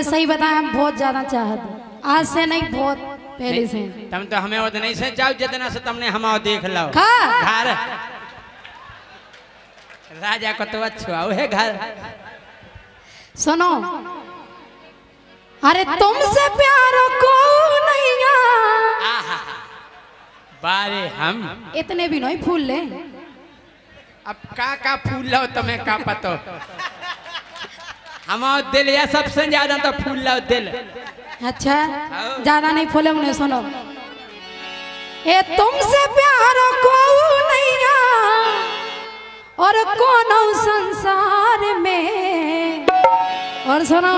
तुम्हें सही बताया, हम बहुत ज्यादा चाहते, आज से नहीं बहुत पहले से। तुम तो हमें वो नहीं से जाओ जितना से तुमने हम देख लो घर राजा को तो अच्छा है घर। सुनो, अरे तुमसे प्यार को नहीं बारे हम इतने भी नहीं फूल ले। अब का फूल लो तुम्हें का पतो। हम दिल या सबसे ज्यादा तो फूल लो दिल। अच्छा ज्यादा नहीं फूले उन्हें। सुनो, ए तुमसे प्यार को नहीं और कौन संसार में। और सुनो,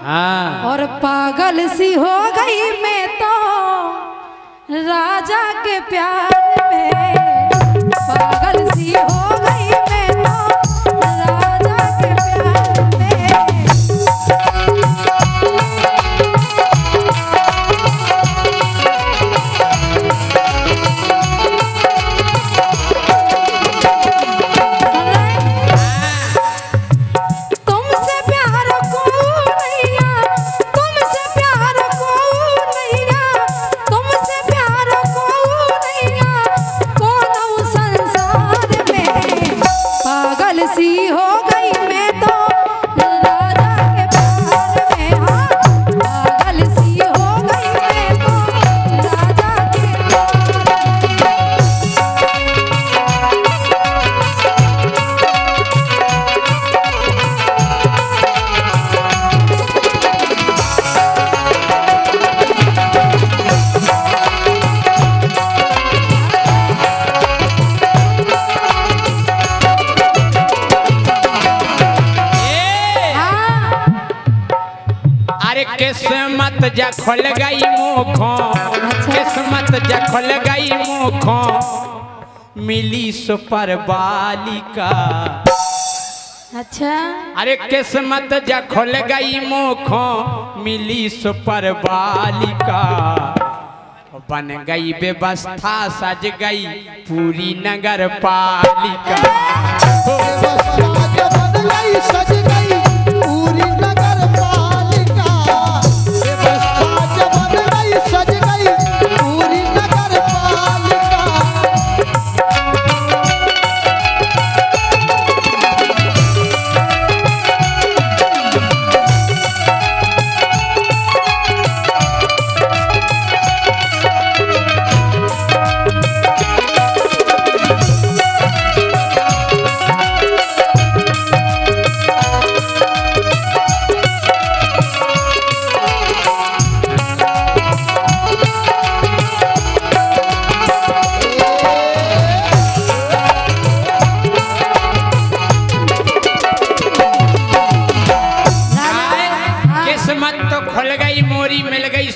हाँ। और पागल सी हो गई मैं तो राजा के प्यार में। पागल सी हो गई मैं तो राजा के प्यार में। किस्मत जा खुल गई मुखों, किस्मत जा खुल गई मुखों, मिली सुपर बालिका। अच्छा, अरे किस्मत जा खुल गई मुखों, मिली सुपर बालिका। बन गई व्यवस्था, सज गई पूरी नगर पालिका। सज गई पूरी नगर पालिका। सज गई पूरी नगर पालिका।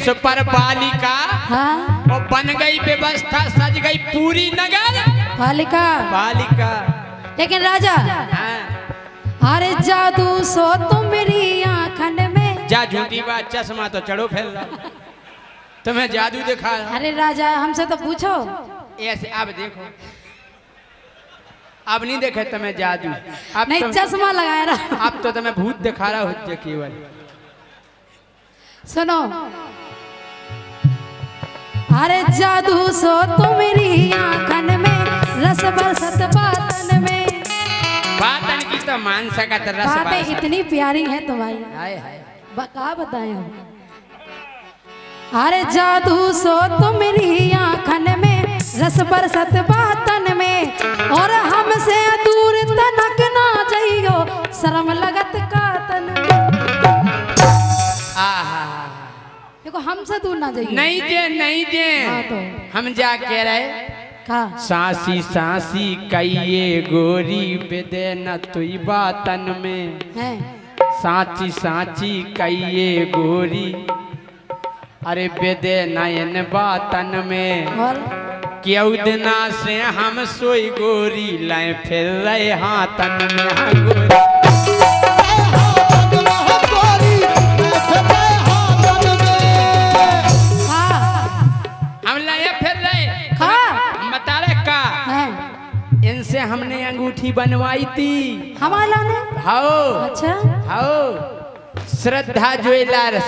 सुपर बालिका। हाँ? वो बन गई व्यवस्था, सज गई पूरी नगर पालिका। पालिका। लेकिन राजा, हाँ। अरे जादू सो तुम मेरी आँखन में। जा झूठी बात, चश्मा तो चढ़ो फैल रहा, तुम्हें जादू दिखा। अरे राजा हमसे तो पूछो। ऐसे अब देखो, अब नहीं देखे तुम्हें जादू। अब नहीं चश्मा लगाया रहा। अब तो तुम्हें भूत दिखा रहा हो केवल। सुनो, अरे जादू सो तुम मेरी आँखन में, रस बरसत बातन में। बातन की तो मान सकत रस बातें इतनी प्यारी हैं तुम्हारी। हाय हाय, क्या बताएं हम। अरे जादू सो तुम मेरी आँखन में, रस बरसत बातन में। और हमसे दूर तनक ना जाइयो, शर्म लगत का तन। देखो हमसे दूर ना जाइए। नहीं जे, नहीं जे। हाँ तो हम जा कह रहे का सांसी सांसी कहिए गोरी बेदे न तुई बातन में है। सांची सांची कहिए गोरी, अरे बेदे नयन बातन में। और क्यों दिना से हम सोई गोरी, लाए फिर रहे हाथन में। हाँ गोरी इनसे हमने अंगूठी बनवाई थी। हमारा ने। हाओ अच्छा हाओ, श्रद्धा ज्वेलर्स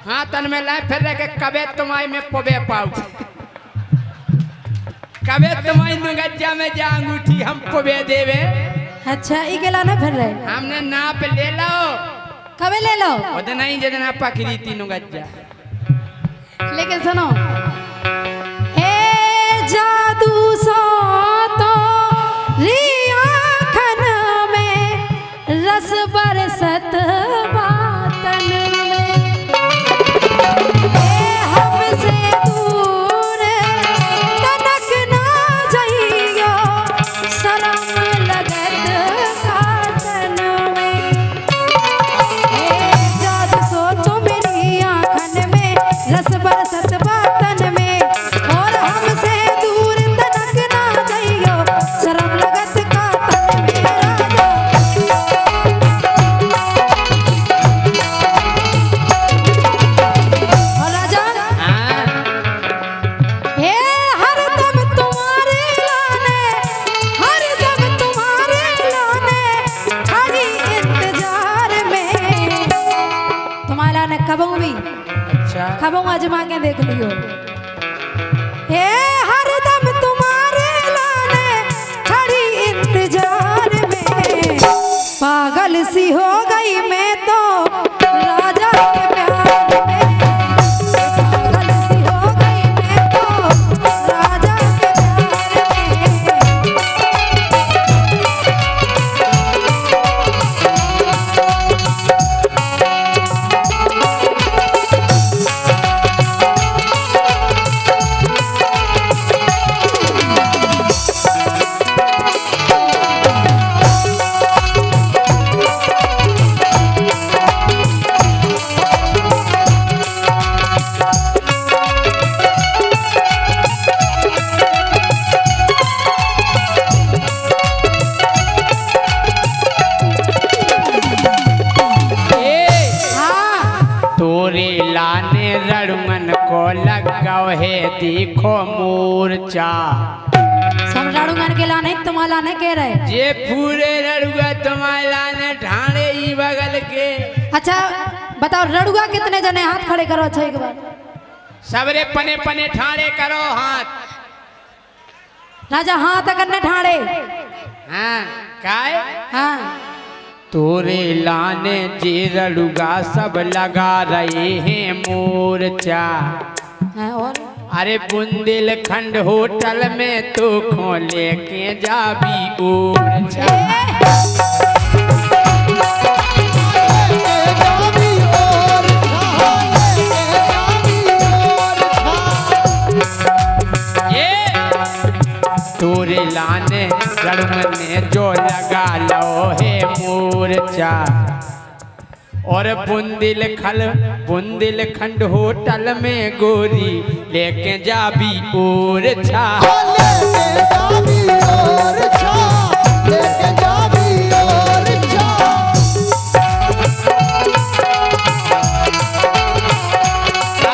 हाँ तन में लाए फिर रखे कबे तुम्हारी में पबे पाऊ कबे तुम्हारी नुगज्जा में जा अंगूठी हम पबे देवे। अच्छा ई गेला ना फिर रहे हमने नाप ले लो कबे ले लो उतना ही जितना पकड़ी तीनों गज्जा। लेकिन सुनो ए जादू सो तो रिया खन में रस बरसत बातन में ए हमसे दूर तनक ना जाइयो शरम लगत काटन में ए जादू सो तो मेरी आँखन में रस बरसत बातन में और हमसे दूर तनक ना जाइयो शरम लगत काटन में राजा और राजा हाँ हे हरदम तुम्हारे लाने हरदम तुम्हारे लाने खड़ी इंतजार में तुम्हारे लाने कब भी अच्छा खबों आजमा के देख लियो हे हरदम तुम्हारे लाने खड़ी इंतजार में पागल सी हो गई मैं तो राजा के प्यार में पागल सी हो गई मैं तो राजा के प्यार में हाँ तोरे लाने रणमन को लगाओ है देखो मूर्छा समझाड़ूंगन के लाने तुम्हारा लाने कह रहे जे पूरे रड़ुआ तुम्हारे लाने ढाणे ही बगल के अच्छा बताओ रड़ुआ कितने जने हाथ खड़े करो अच्छा एक बार सबरे पने पने ठाणे करो हाथ। राजा हाथ करने ठाड़े हाँ काय हाँ तोरे लाने जे रड़ुगा सब लगा रहे हैं मोर्चा हाँ, और अरे बुंदेलखंड होटल में तो खो लेके जाबी ओरछा। ये तोरे लाने रड़मने जो लगा लो है मोर्चा और बुंदेलखंड होटल में गोरी लेके जाबी ओरछा।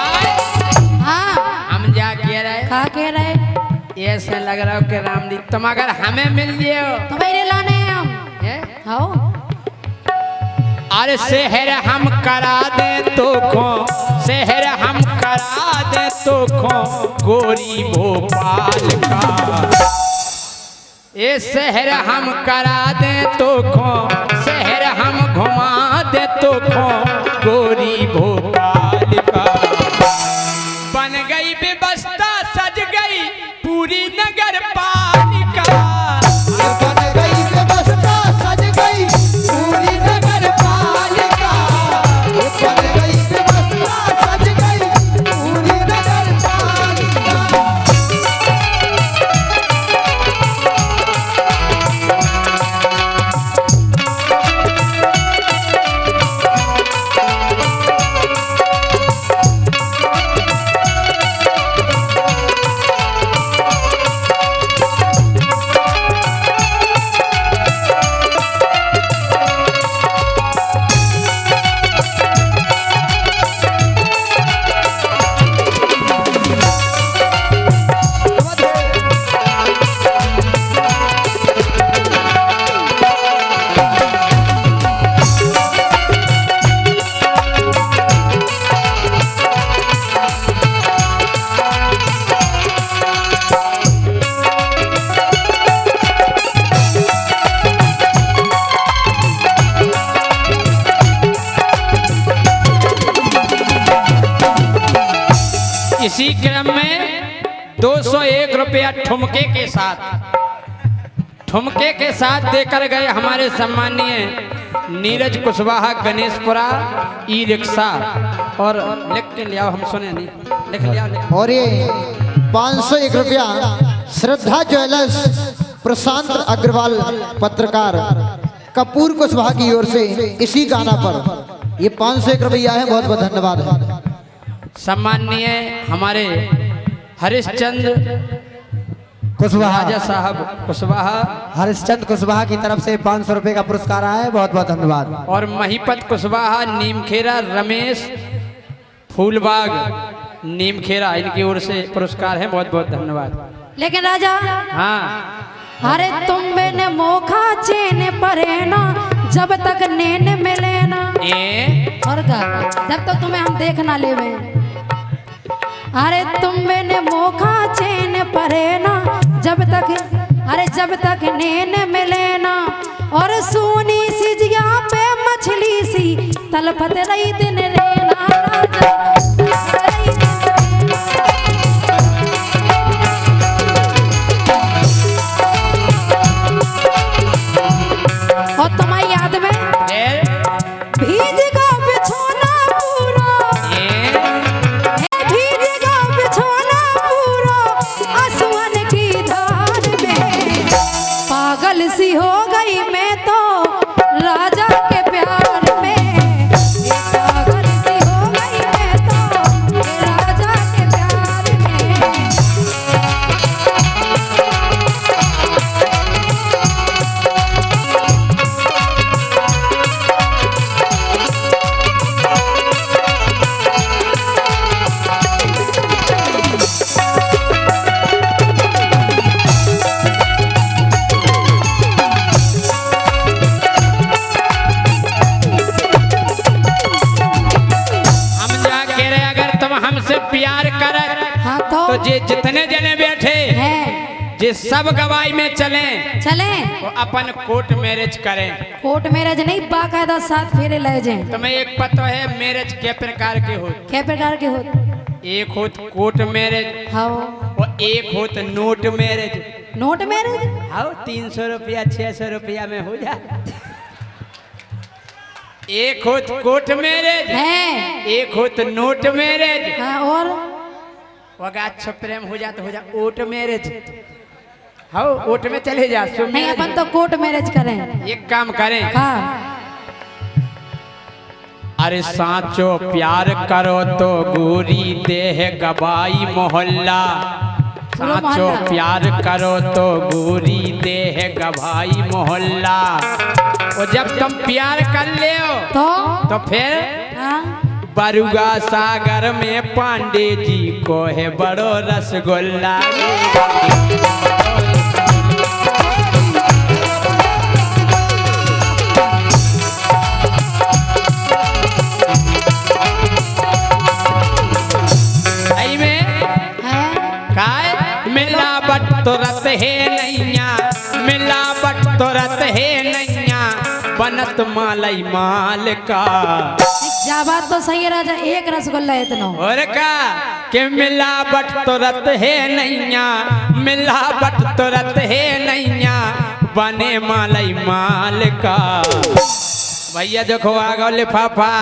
हाँ हम जा कह रहे कहा कह रहे ऐसे लग रहा हो कि राम जी तुम अगर हमें मिल जियो तो मेरे लाने हैं हम हैं? हाँ अरे शहर हम करा दे तो खो शहर हम करा दे तो खो गोरी भोपाल का ये शहर हम करा दे तो खो शहर हम घुमा दे तो खो गोरी भोपाल का। बन गई व्यवस्था सज गई पूरी नगर पालिका इसी क्रम में 201 रुपया ठुमके के साथ देकर गए हमारे सम्मानीय नीरज कुशवाहा गणेशपुरा ई रिक्शा। और लिख के लिया, हम सुने नहीं, लिख लिया। और ये 501 रुपया श्रद्धा ज्वेलर्स प्रशांत अग्रवाल पत्रकार कपूर कुशवाहा की ओर से इसी गाना पर ये 501 रुपया है। बहुत बहुत धन्यवाद है। सम्मानीय हमारे हरिश्चंद्र राजा साहब कुशवाहा, हरिश्चंद्र कुशवाहा की तरफ से 500 रुपए का पुरस्कार आया है। बहुत बहुत धन्यवाद। और महिपत कुशवाहा नीमखेरा रमेश फूलबाग नीमखेरा, इनकी ओर से पुरस्कार है। बहुत बहुत धन्यवाद। लेकिन राजा, हाँ, अरे तुम मैंने मोखा चैन परे ना जब तक नैन मिले ना। और का जब तक तुम्हें हम देख ना लेवे। अरे तुम मैंने मोखा चैन परे ना जब तक नैन मिले ना। और सोनी सी जिया पे मछली सी तलपत रही दिन रहना। और तुम्हारी याद में भीज का बिछोना पूरा, भीज का बिछोना पूरा आसमान की धार में। पागल सी हो गई मैं तो राजा के प्यार में। पागल सी हो गई मैं तो राजा के प्यार में। प्यार कर हाँ तो जे जितने जने बैठे हैं जे सब गवाही में चले चलें। वो अपन कोर्ट मैरिज करें। कोर्ट मैरिज नहीं, बाकायदा साथ फेरे ले जाएं। तुम्हें एक पता है मैरिज के प्रकार के हो? क्या प्रकार के होते? एक होत कोर्ट मैरिज, हाँ, और एक होत नोट मैरिज। Note marriage? हाँ, 300 रुपया 600 रुपया में हो जा। एक होत कोर्ट मैरिज है, एक होत नोट मैरिज। हाँ, और वगा अच्छा प्रेम हो जा तो हो जा ओट मैरिज। हाँ, ओट में चले जा। नहीं, अपन तो कोर्ट मैरिज करें। एक काम करें, हाँ, अरे साचो प्यार करो तो गोरी देह गवाई मोहल्ला। साचो प्यार करो तो गोरी देह गवाई मोहल्ला। और जब तुम प्यार कर ले तो फिर हाँ, बरुआ सागर में पांडे जी को है बड़ो रसगुल्ला। मिलावट तो रत है नैया, मिलावट तो रत है नैया, बनत मालई माल का। जा बात तो सही है राजा, एक रसगुल्ला है इतना। और का कि मिलावट तो रत है नैया, मिलावट तो रत है नैया, बने मालई माल का। भैया देखो आ गो लिफाफा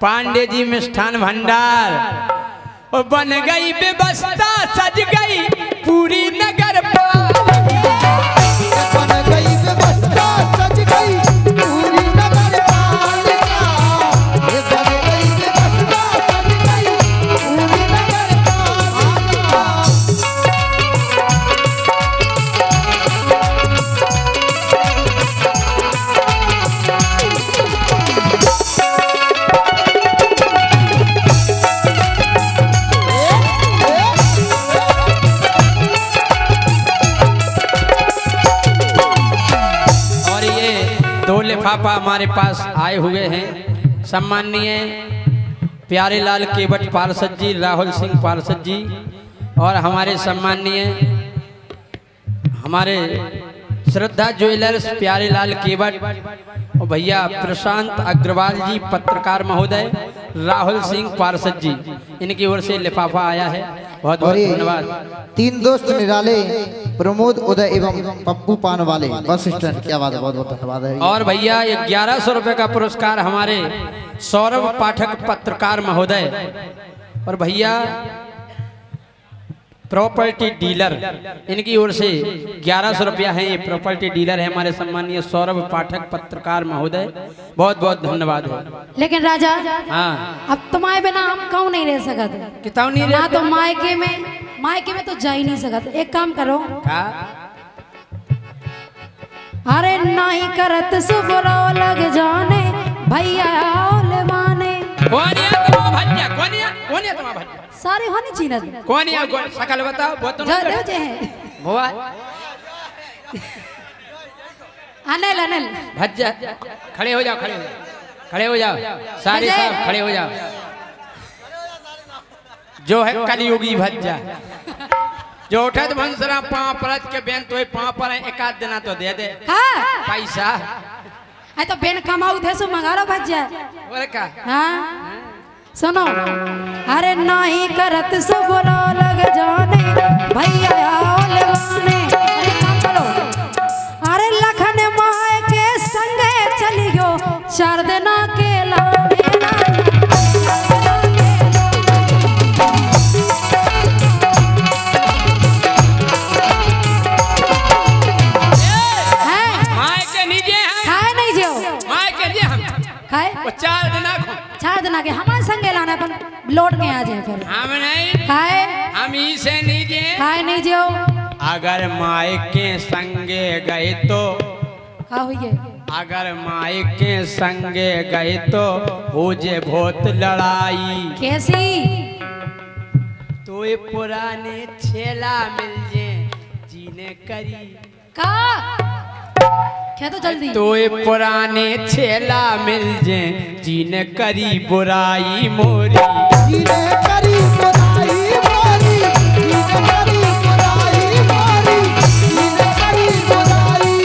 पांडे जी मिष्ठान भंडार। और बन गई व्यवस्था, सज गई पूरी नगर पालिका। बन गई व्यवस्था, सज गई पूरी नगर पालिका। ये बन गई व्यवस्था, सज गई पूरी नगर पालिका। लिफाफा हमारे पास आए हुए हैं सम्माननीय प्यारेलाल केवट पार्षद जी, राहुल सिंह पार्षद जी, और हमारे सम्माननीय हमारे श्रद्धा ज्वेलर्स प्यारेलाल केवट और भैया प्रशांत अग्रवाल जी पत्रकार महोदय, राहुल सिंह पार्षद जी, इनकी ओर से लिफाफा आया है। बहुत और बहुत ये धन्यवाद। 3 दोस्त निराले प्रमोद उदय एवं पप्पू पान वाले बस स्टैंड, क्या बात है, बहुत बहुत धन्यवाद है। और भैया 1100 रुपए का पुरस्कार हमारे सौरभ पाठक पत्रकार महोदय। और भैया प्रॉपर्टी डीलर, इनकी ओर से 1100 रुपया है। ये प्रॉपर्टी डीलर है हमारे सम्मानीय सौरभ पाठक पत्रकार महोदय, बहुत बहुत धन्यवाद है। लेकिन राजा, हाँ अब तुम्हारे बिना हम क्यों नहीं रह सकते? किताब नहीं ना रहते? तो मायके में तो जा ही नहीं सकते। एक काम करो, का? अरे नहीं करत सुबरो लग जाने भैया ओले माने। कौन है तुम्हारा भैया? कौन है तुम्हारा भैया? सारे हो नहीं चीनत। कौन है? शकल बताओ। बहुत तो जो देव जे है हुआ अनिल अनिल भज्जा। खड़े हो जाओ, खड़े हो जाओ, खड़े हो जाओ, सारे भज्जा। सब खड़े हो जाओ। जो है कलयुगी भज्जा, जो उठत भंसरा पाँव परत के बेन तो पाँव पर एक आध देना तो दे दे हाँ पैसा। है तो बेन कमाऊ थे सो मंगा लो भज्जा। और का? हाँ सुनो, अरे नहीं करत सुबरो लग जाने भैया ओले माने। अरे काम करो, अरे लखन माए के संगे चलियो 4 दिना के लाने माय के नीचे हैं, खाए नहीं जो माय के लिए हम खाए वो 4 दिना को 4 दिना के हमारे संगे लाना अपन लौट के आ जाए फिर। हम नहीं, खाए हम ही से नीचे। खाए नहीं जो अगर माय के संगे गए तो, खा हुई अगर माय के संगे गए तो हो जे बहुत लड़ाई। कैसी तो ये पुराने छेला मिल जे जीने करी। का क्या तो जल्दी तो ये पुराने छेला मिल जे जीने करी बुराई मोरी। जीने करी बुराई मोरी, जीने करी बुराई मोरी, जीने करी बुराई।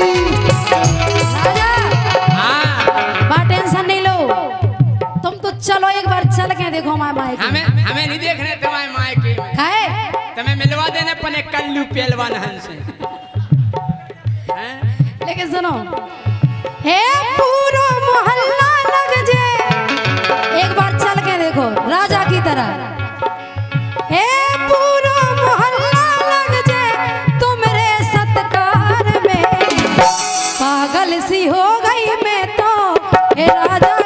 राजा हाँ बा टेंशन नहीं लो, तुम तो चलो एक बार चल के देखो हमारे माए के। हमें नहीं देखने तुम्हारे माय के, खाए तुम्हें मिलवा देने पने कल्लू पहलवान हंस से। लेकिन सुनो, हे पूरा मोहल्ला लग जे, एक बार चल के देखो राजा की तरह। हे पूरा मोहल्ला लग जे तुमरे सत्कार में, पागल सी हो गई मैं तो हे राजा